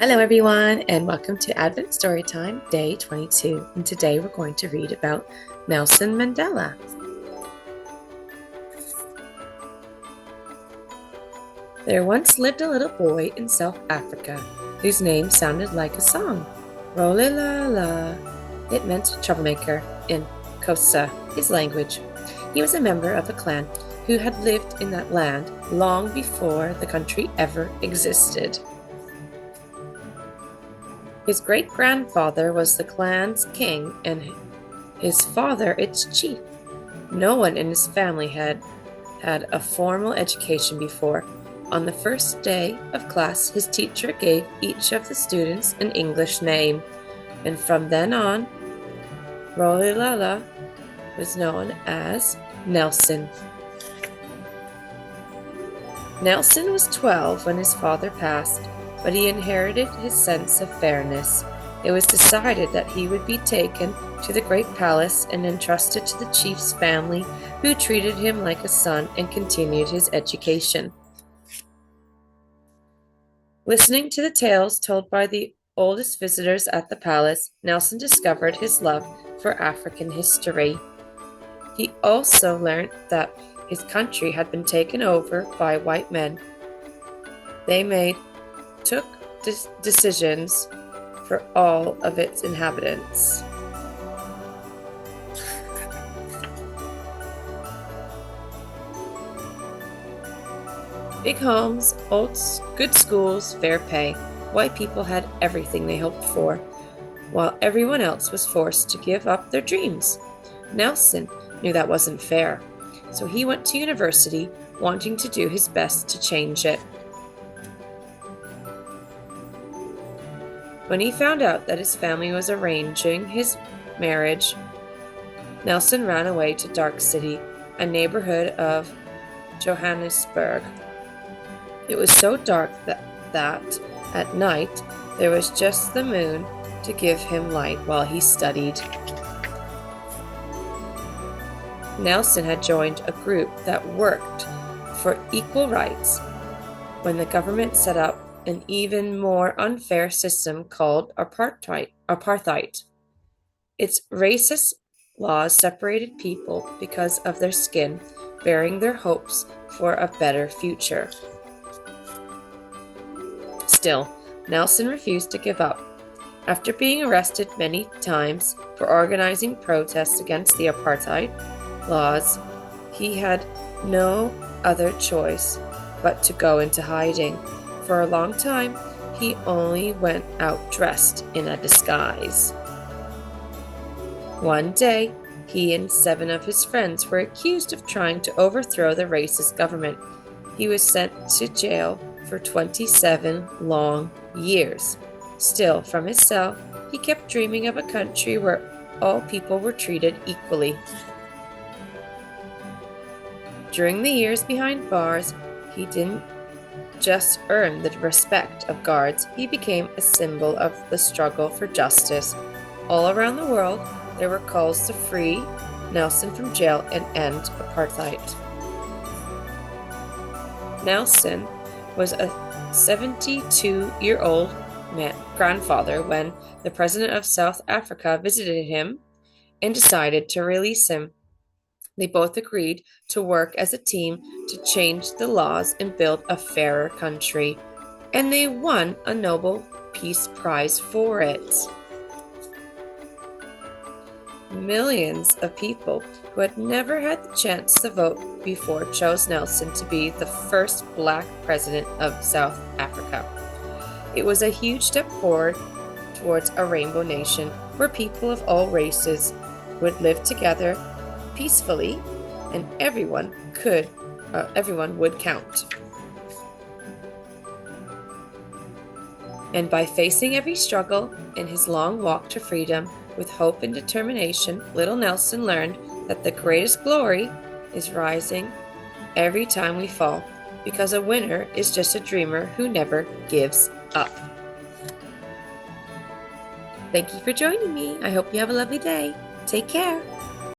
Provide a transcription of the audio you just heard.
Hello, everyone, and welcome to Advent Storytime, Day 22. And today we're going to read about Nelson Mandela. There once lived a little boy in South Africa whose name sounded like a song. Rolilala. It meant troublemaker in Xhosa, his language. He was a member of a clan who had lived in that land long before the country ever existed. His great-grandfather was the clan's king and his father its chief. No one in his family had had a formal education before. On the first day of class, his teacher gave each of the students an English name, and from then on, Rolilala was known as Nelson. Nelson was 12 when his father passed, but he inherited his sense of fairness. It was decided that he would be taken to the great palace and entrusted to the chief's family, who treated him like a son and continued his education. Listening to the tales told by the oldest visitors at the palace, Nelson discovered his love for African history. He also learned that his country had been taken over by white men. They took decisions for all of its inhabitants. Big homes, good schools, fair pay. White people had everything they hoped for, while everyone else was forced to give up their dreams. Nelson knew that wasn't fair, so he went to university, wanting to do his best to change it. When he found out that his family was arranging his marriage, Nelson ran away to Dark City, a neighborhood of Johannesburg. It was so dark that at night there was just the moon to give him light while he studied. Nelson had joined a group that worked for equal rights when the government set up an even more unfair system called apartheid. Its racist laws separated people because of their skin, bearing their hopes for a better future. Still, Nelson refused to give up. After being arrested many times for organizing protests against the apartheid laws, he had no other choice but to go into hiding. For a long time, he only went out dressed in a disguise. One day, he and 7 of his friends were accused of trying to overthrow the racist government. He was sent to jail for 27 long years. Still, from his cell, he kept dreaming of a country where all people were treated equally. During the years behind bars, he didn't just earn the respect of guards, he became a symbol of the struggle for justice. All around the world, there were calls to free Nelson from jail and end apartheid. Nelson was a 72-year-old grandfather when the president of South Africa visited him and decided to release him. They both agreed to work as a team to change the laws and build a fairer country, and they won a Nobel Peace Prize for it. Millions of people who had never had the chance to vote before chose Nelson to be the first Black president of South Africa. It was a huge step forward towards a rainbow nation where people of all races would live together peacefully, and everyone would count. And by facing every struggle in his long walk to freedom with hope and determination, little Nelson learned that the greatest glory is rising every time we fall, because a winner is just a dreamer who never gives up. Thank you for joining me. I hope you have a lovely day. Take care.